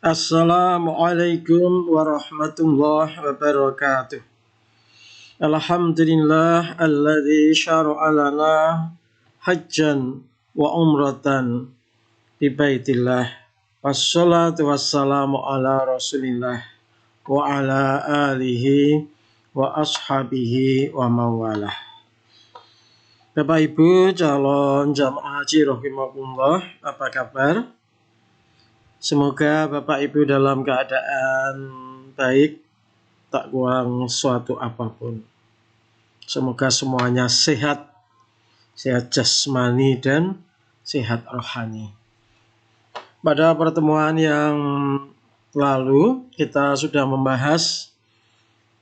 Assalamualaikum warahmatullahi wabarakatuh. Alhamdulillah alladzi syara'a lana hajjan wa umratan di baitillah. Wassalatu wassalamu ala Rasulillah wa ala alihi wa ashabihi wa mawalah. Bapak Ibu calon jamaah haji rahimakumullah, apa kabar? Semoga Bapak Ibu dalam keadaan baik, tak kurang suatu apapun. Semoga semuanya sehat, sehat jasmani dan sehat rohani. Pada pertemuan yang lalu kita sudah membahas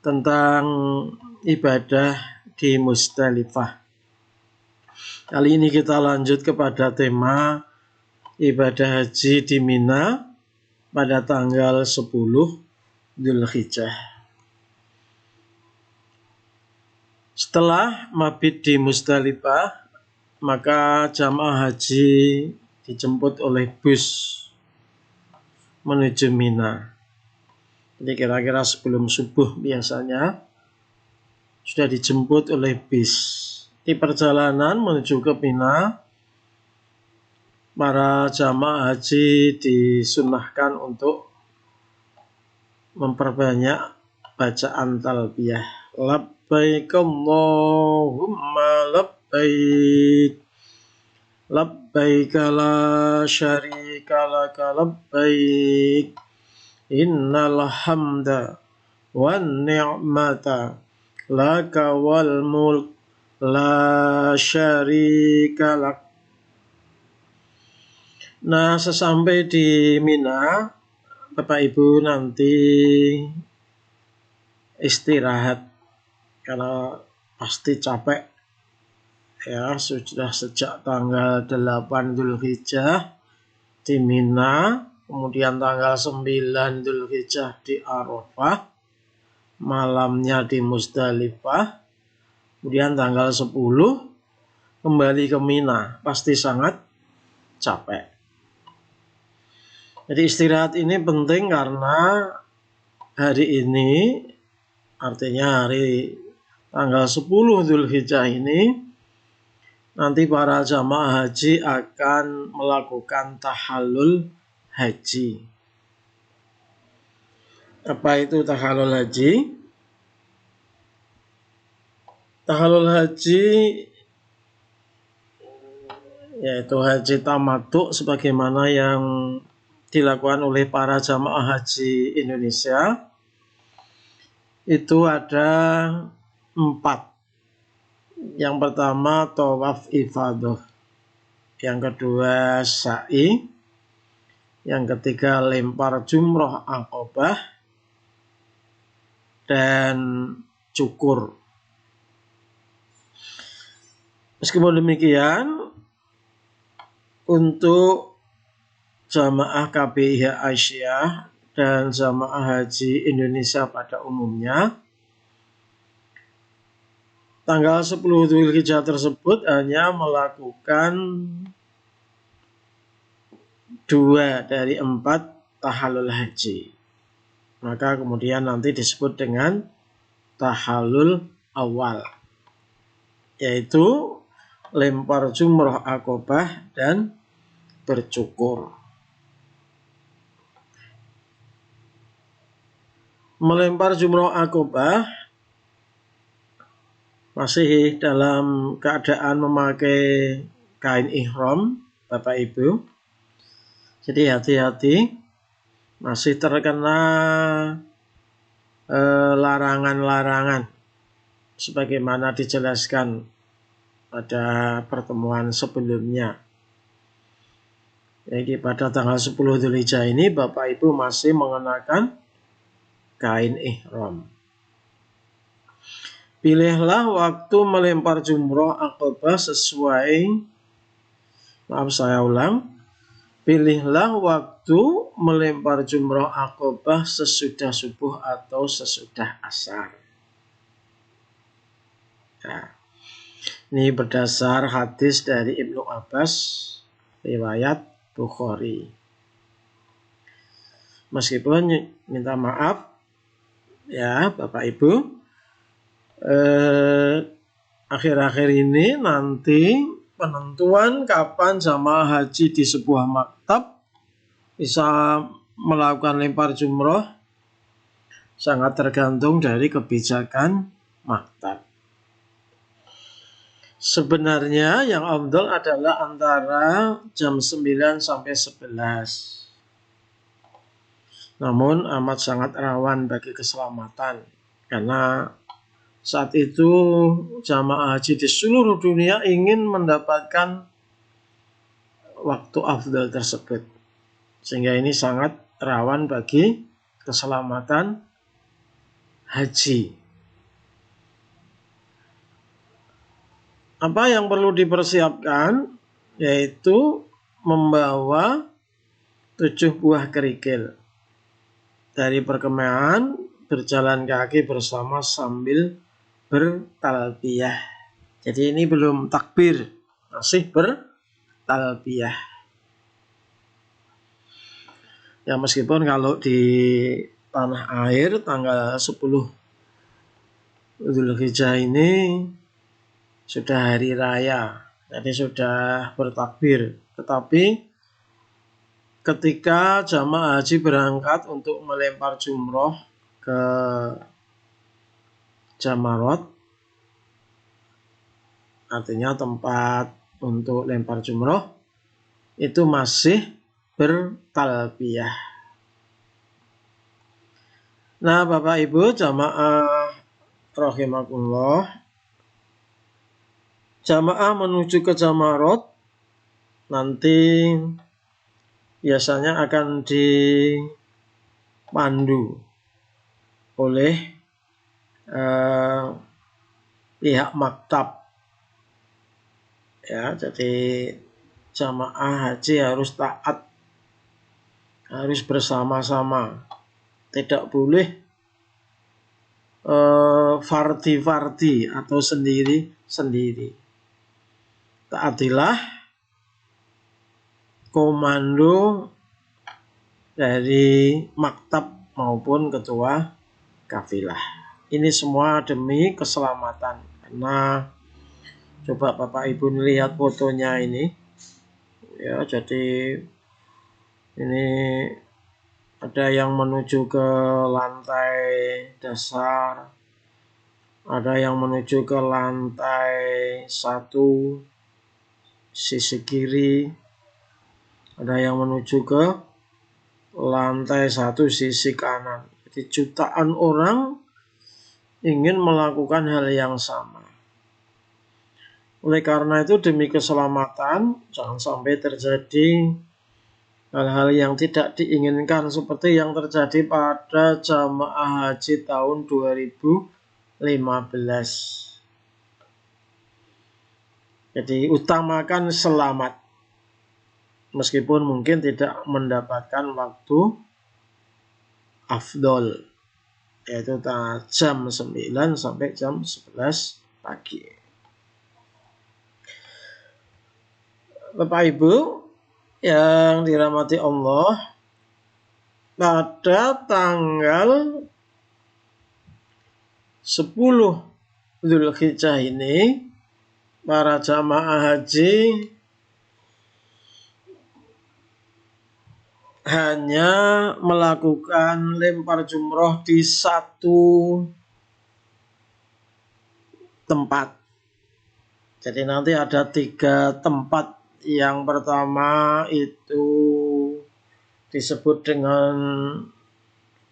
tentang ibadah di Muzdalifah. Kali ini kita lanjut kepada tema ibadah haji di Mina pada tanggal 10 Dzulhijjah. Setelah mabit di Muzdalifah, maka jamaah haji dijemput oleh bus menuju Mina. Jadi kira-kira sebelum subuh biasanya sudah dijemput oleh bis. Di perjalanan menuju ke Mina, para jamaah haji disunahkan untuk memperbanyak bacaan talbiyah. Labbaik Allahumma labbaik, labbaik la syarika laka labbaik, innal hamda wan ni'mata laka wal mulk la syarika lak. Nah, sesampai di Mina, Bapak Ibu nanti istirahat karena pasti capek ya, sudah sejak tanggal 8 Dzulhijjah di Mina, kemudian tanggal 9 Dzulhijjah di Arafah, malamnya di Muzdalifah, kemudian tanggal 10 kembali ke Mina, pasti sangat capek. Jadi istirahat ini penting karena hari ini, artinya hari tanggal 10 Dzulhijjah ini, nanti para jamaah haji akan melakukan tahallul haji. Apa itu tahallul haji? Tahallul haji yaitu haji tamattu sebagaimana yang dilakukan oleh para jamaah haji Indonesia. Itu ada 4. Yang pertama tawaf ifadah, yang kedua sa'i, yang ketiga lempar jumroh aqobah, dan cukur. Meskipun demikian, untuk jamaah KBIH Aisyah dan jamaah haji Indonesia pada umumnya, tanggal 10 Dzulhijjah tersebut hanya melakukan 2 dari 4 tahallul haji. Maka kemudian nanti disebut dengan tahallul awal, yaitu lempar jumroh aqobah dan bercukur. Melempar jumroh aqobah masih dalam keadaan memakai kain ihram, Bapak Ibu. Jadi hati-hati, masih terkena larangan-larangan sebagaimana dijelaskan pada pertemuan sebelumnya. Jadi pada tanggal 10 Dzulhijjah ini Bapak Ibu masih mengenakan kain ihram. Pilihlah waktu melempar jumroh aqobah Pilihlah waktu melempar jumroh aqobah sesudah subuh atau sesudah asar. Nah, ini berdasar hadis dari Ibnu Abbas, riwayat Bukhari. Meskipun minta maaf ya Bapak Ibu, akhir-akhir ini nanti penentuan kapan jamaah haji di sebuah maktab bisa melakukan lempar jumroh sangat tergantung dari kebijakan maktab. Sebenarnya yang afdal adalah antara jam 9 sampai 11. Namun amat sangat rawan bagi keselamatan karena saat itu jamaah haji di seluruh dunia ingin mendapatkan waktu afdal tersebut. Sehingga ini sangat rawan bagi keselamatan haji. Apa yang perlu dipersiapkan yaitu membawa 7 buah kerikil. Dari perkemahan berjalan kaki bersama sambil bertalbiyah. Jadi ini belum takbir, masih bertalbiyah. Ya meskipun kalau di tanah air tanggal 10 Dzulhijjah ini sudah hari raya, jadi sudah bertakbir. Tetapi ketika jamaah haji berangkat untuk melempar jumroh ke Jamarot, artinya tempat untuk lempar jumroh, itu masih bertalbiyah. Nah Bapak Ibu jamaah rahimakumullah, jamaah menuju ke Jamarot nanti biasanya akan dipandu oleh pihak maktab. Ya, jadi jamaah haji harus taat, harus bersama-sama, tidak boleh fardi-fardi atau sendiri-sendiri. Taatilah komando dari maktab maupun ketua kafilah. Ini semua demi keselamatan. Karena coba Bapak Ibu lihat fotonya ini. Ya, jadi ini ada yang menuju ke lantai dasar, ada yang menuju ke lantai 1 sisi kiri, ada yang menuju ke lantai 1 sisi kanan. Jadi jutaan orang ingin melakukan hal yang sama. Oleh karena itu demi keselamatan jangan sampai terjadi hal-hal yang tidak diinginkan seperti yang terjadi pada jamaah haji tahun 2015. Jadi utamakan selamat. Meskipun mungkin tidak mendapatkan waktu afdol, yaitu jam 9 sampai jam 11 pagi. Bapak Ibu yang dirahmati Allah, pada tanggal 10 Dzulhijjah ini para jamaah haji hanya melakukan lempar jumroh di satu tempat. Jadi nanti ada 3 tempat. Yang pertama itu disebut dengan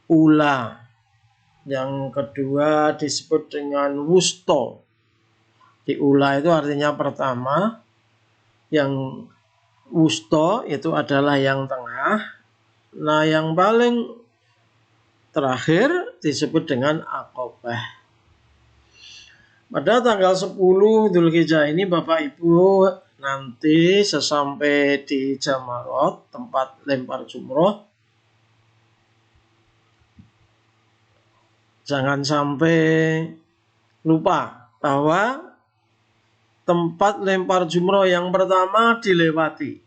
Ula. Yang kedua disebut dengan Wusto. Di Ula itu artinya pertama. Yang Wusto itu adalah yang tengah. Nah yang paling terakhir disebut dengan Aqobah. Pada tanggal 10 Dzulhijjah ini Bapak Ibu nanti sesampai di Jamarot, tempat lempar jumroh, jangan sampai lupa bahwa tempat lempar jumroh yang pertama dilewati.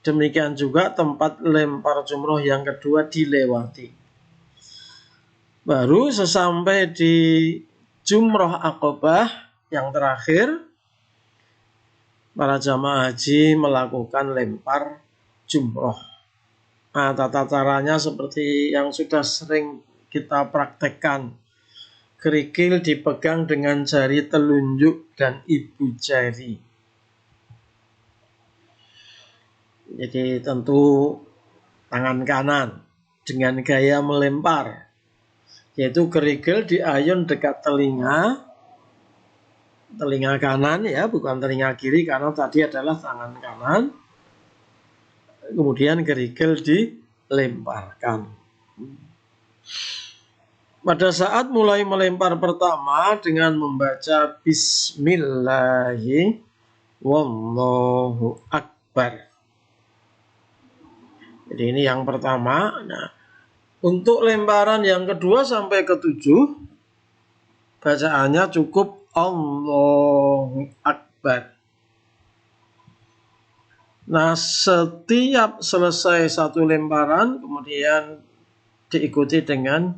Demikian juga tempat lempar jumroh yang kedua dilewati. Baru sesampai di jumroh Aqobah yang terakhir, para jamaah haji melakukan lempar jumroh. Nah, tata caranya seperti yang sudah sering kita praktekkan. Kerikil dipegang dengan jari telunjuk dan ibu jari. Jadi tentu tangan kanan dengan gaya melempar, yaitu kerikil diayun dekat telinga kanan ya, bukan telinga kiri karena tadi adalah tangan kanan. Kemudian kerikil dilemparkan. Pada saat mulai melempar pertama dengan membaca Bismillahi Wallahu Akbar. Jadi ini yang pertama. Nah, untuk lemparan yang kedua sampai ketujuh, bacaannya cukup Allahu Akbar. Nah, setiap selesai satu lemparan, kemudian diikuti dengan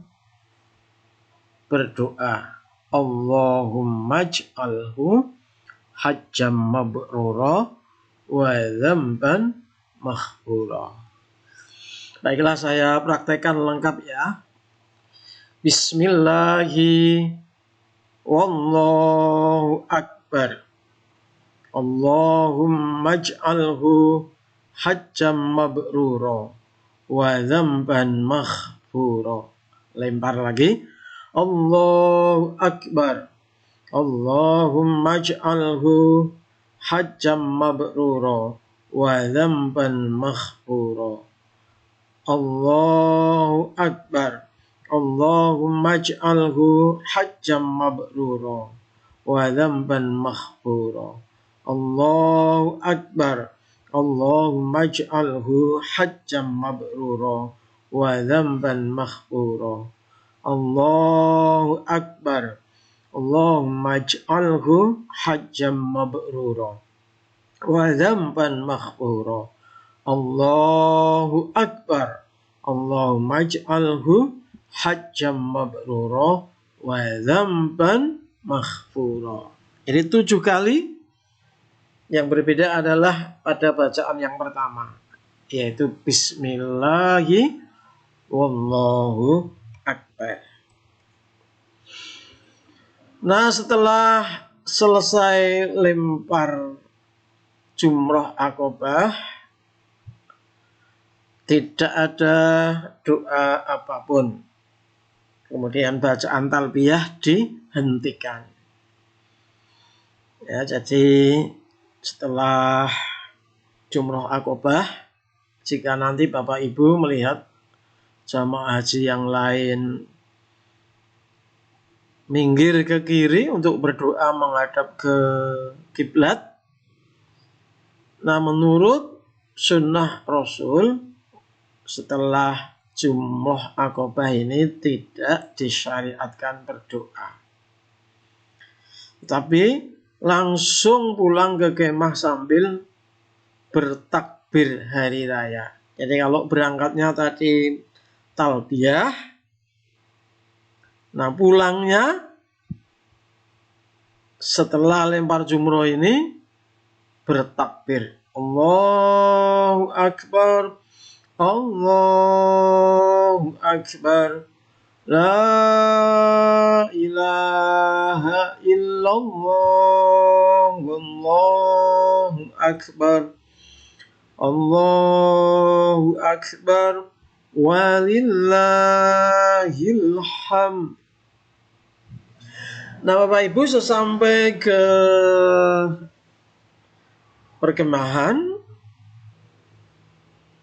berdoa. Allahumma ij'alhu hajjam mabrura wa dzamban maghfura. Baiklah, saya praktekkan lengkap ya. Bismillahi Wallahu Akbar. Allahumma ij'alhu hajjam mabrura wa dzamban maghfura. Lempar lagi. Allahu Akbar. Allahumma ij'alhu hajjam mabrura wa dzamban maghfura. Allahu Akbar. Allahumma ij'alhu hajjam mabrura wa dzamban maghfura. Allahu Akbar. Allahumma ij'alhu hajjam mabrura wa dzamban maghfura. Allahu Akbar. Allahumma ij'alhu hajjam mabrura wa dzamban maghfura. Allahu Akbar. Allahumma ij'alhu hajjam mabrura wa dzamban maghfura. Ini 7 kali. Yang berbeda adalah pada bacaan yang pertama, yaitu Bismillahi Wallahu Akbar. Nah, setelah selesai lempar jumroh Aqobah, tidak ada doa apapun. Kemudian bacaan talbiyah dihentikan. Ya, jadi setelah jumroh Aqobah, jika nanti Bapak Ibu melihat jamaah haji yang lain minggir ke kiri untuk berdoa menghadap ke kiblat, nah menurut sunnah Rasul, setelah jumroh Aqobah ini tidak disyariatkan berdoa, tapi langsung pulang ke kemah sambil bertakbir hari raya. Jadi kalau berangkatnya tadi talbiyah, nah pulangnya setelah lempar jumroh ini bertakbir. Allahu Akbar. Allahu Akbar. La ilaha illallah. Wallahu Akbar. Allahu Akbar. Walillahil hamd. Nah, Bapak Ibu, sesampai ke perkemahan,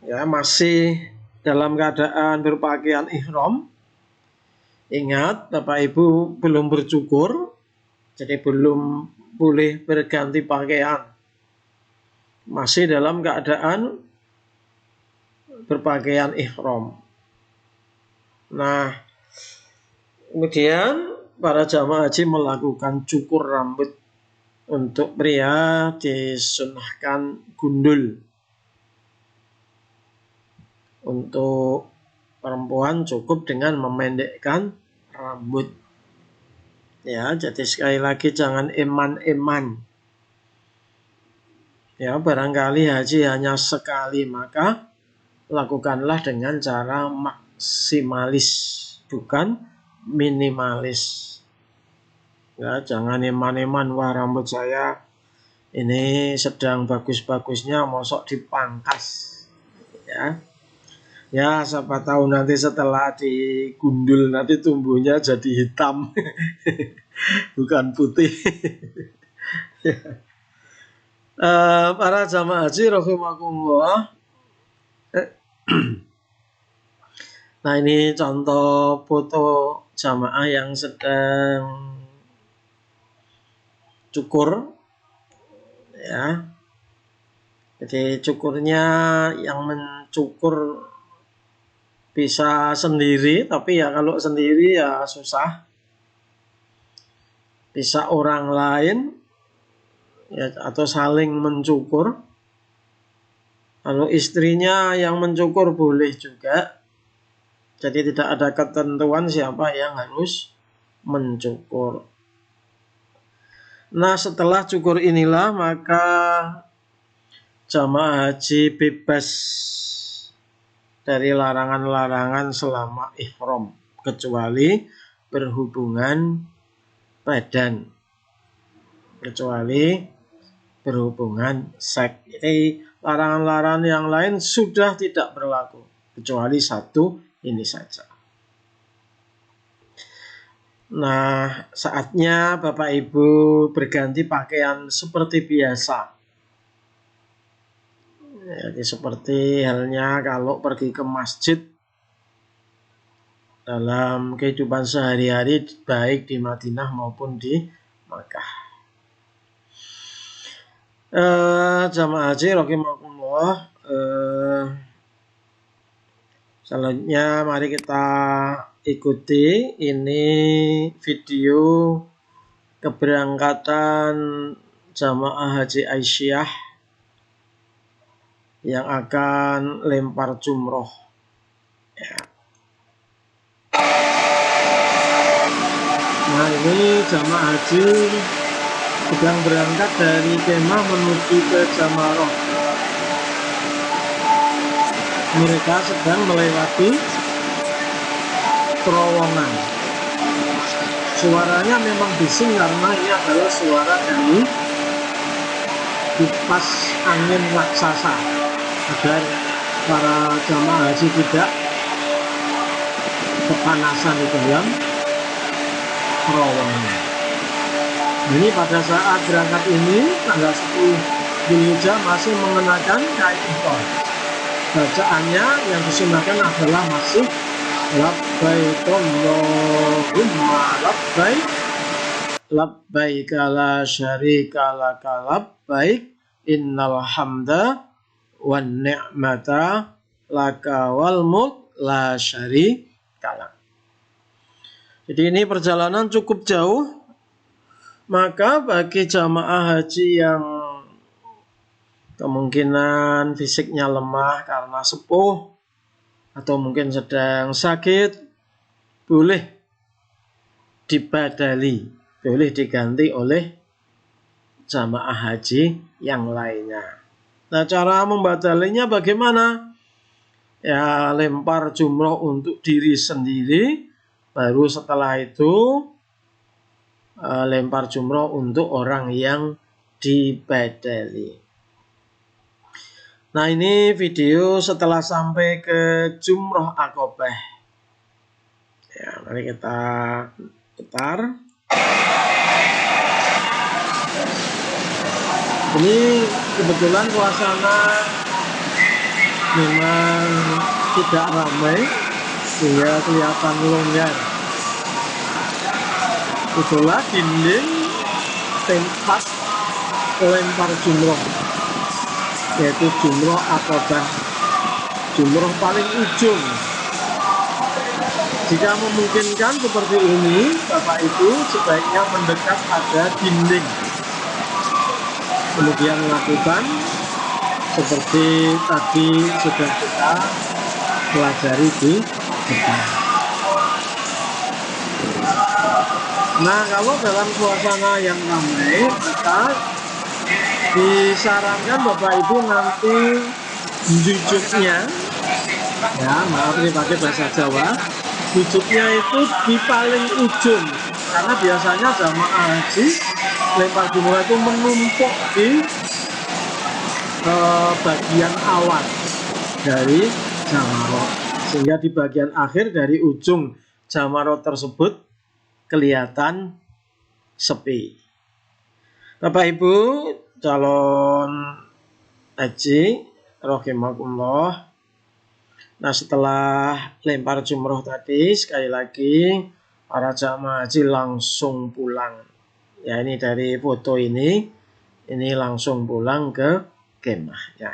ya masih dalam keadaan berpakaian ihram. Ingat, Bapak Ibu belum bercukur, jadi belum boleh berganti pakaian. Masih dalam keadaan berpakaian ihram. Nah, kemudian para jamaah haji melakukan cukur rambut. Untuk pria disunahkan gundul. Untuk perempuan cukup dengan memendekkan rambut. Ya, jadi sekali lagi jangan eman-eman. Ya, barangkali haji hanya sekali, maka lakukanlah dengan cara maksimalis, bukan minimalis. Ya, jangan eman-eman, wah rambut saya ini sedang bagus-bagusnya, mosok dipangkas. Ya. Ya, siapa tahu nanti setelah digundul nanti tumbuhnya jadi hitam. Bukan putih. Para jamaah haji rahimakumullah. Nah, ini contoh foto jamaah yang sedang cukur. Ya. Jadi cukurnya yang mencukur bisa sendiri, tapi ya kalau sendiri ya susah. Bisa orang lain ya, atau saling mencukur. Kalau istrinya yang mencukur boleh juga. Jadi tidak ada ketentuan siapa yang harus mencukur. Nah, setelah cukur inilah maka jamaah haji bebas dari larangan-larangan selama ihram, kecuali berhubungan badan, kecuali berhubungan seks. Jadi larangan-larangan yang lain sudah tidak berlaku, kecuali satu ini saja. Nah, saatnya Bapak Ibu berganti pakaian seperti biasa. Jadi seperti halnya kalau pergi ke masjid dalam kehidupan sehari-hari, baik di Madinah maupun di Makkah. Jamaah haji rahimakumullah. Selanjutnya mari kita ikuti ini video keberangkatan jamaah haji Aisyah yang akan lempar jumroh. Ya. Nah, ini jamaah haji sedang berangkat dari kemah menuju ke Jamaroh. Mereka sedang melewati terowongan. Suaranya memang bising karena ini adalah suara dari kipas angin raksasa, agar para jamaah haji tidak kepanasan di dalam terowongan. Ini pada saat berangkat ini tanggal 10 Dzulhijjah masih mengenakan kain ihram. Bacaannya yang disunahkan adalah masih labbaik Allahumma labbaik labbaik la syarika laka labbaik innal hamda wan ni'mata laka wal mulk la syarika lak. Jadi ini perjalanan cukup jauh, maka bagi jamaah haji yang kemungkinan fisiknya lemah karena sepuh atau mungkin sedang sakit, boleh dibadali, boleh diganti oleh jamaah haji yang lainnya. Nah, cara membadalinya bagaimana? Ya, lempar jumroh untuk diri sendiri, baru setelah itu lempar jumroh untuk orang yang dibadali. Nah, ini video setelah sampai ke Jumroh Aqobah. Ya, mari kita putar. Ini kebetulan suasana memang tidak ramai, sehingga kelihatan longgar. Itulah dinding tempat lempar jumroh, yaitu Jumroh Aqobah, jumroh paling ujung. Jika memungkinkan seperti ini, Bapak Ibu sebaiknya mendekat pada dinding, kemudian melakukan seperti tadi sudah kita pelajari di depan. Nah, kalau dalam suasana yang ramai, maka disarankan Bapak Ibu nanti duduknya, ya maaf ini pakai bahasa Jawa, duduknya itu di paling ujung, karena biasanya jamaah haji lempar jumroh itu menumpuk di bagian awal dari jamroh, sehingga di bagian akhir dari ujung jamroh tersebut kelihatan sepi. Bapak Ibu calon haji rahimakumullah. Nah, setelah lempar jumroh tadi, sekali lagi para jamaah haji langsung pulang. Ya, ini dari foto ini langsung pulang ke kemah. Ya.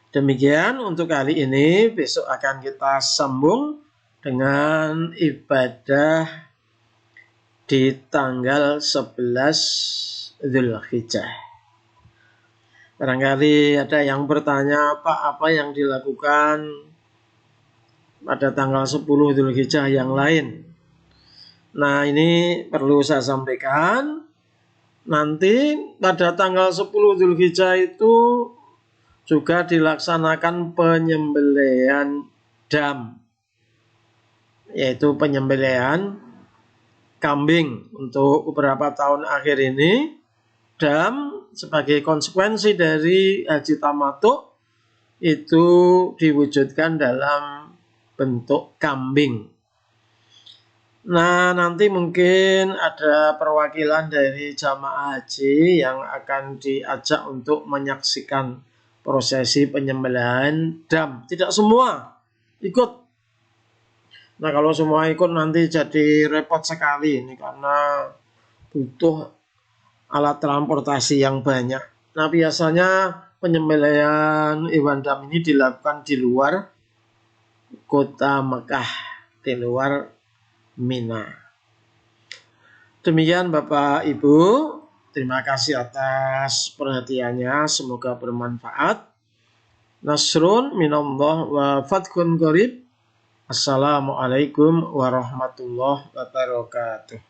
Demikian untuk kali ini. Besok akan kita sambung dengan ibadah di tanggal 11 Dzulhijjah. Barangkali ada yang bertanya, Pak, apa yang dilakukan pada tanggal 10 Dzulhijjah yang lain? Nah, ini perlu saya sampaikan. Nanti pada tanggal 10 Dzulhijjah itu juga dilaksanakan penyembelihan dam, yaitu penyembelihan kambing. Untuk beberapa tahun akhir ini, dam sebagai konsekuensi dari haji tamattu itu diwujudkan dalam bentuk kambing. Nah, nanti mungkin ada perwakilan dari jamaah haji yang akan diajak untuk menyaksikan prosesi penyembelihan dam. Tidak semua ikut. Nah, kalau semua ikut nanti jadi repot sekali ini, karena butuh alat transportasi yang banyak. Nah, biasanya penyembelihan hewan dam ini dilakukan di luar kota Mekah, di luar Mina. Demikian Bapak Ibu, terima kasih atas perhatiannya, semoga bermanfaat. Nasrun minallah wa fathun qarib. Assalamualaikum warahmatullahi wabarakatuh.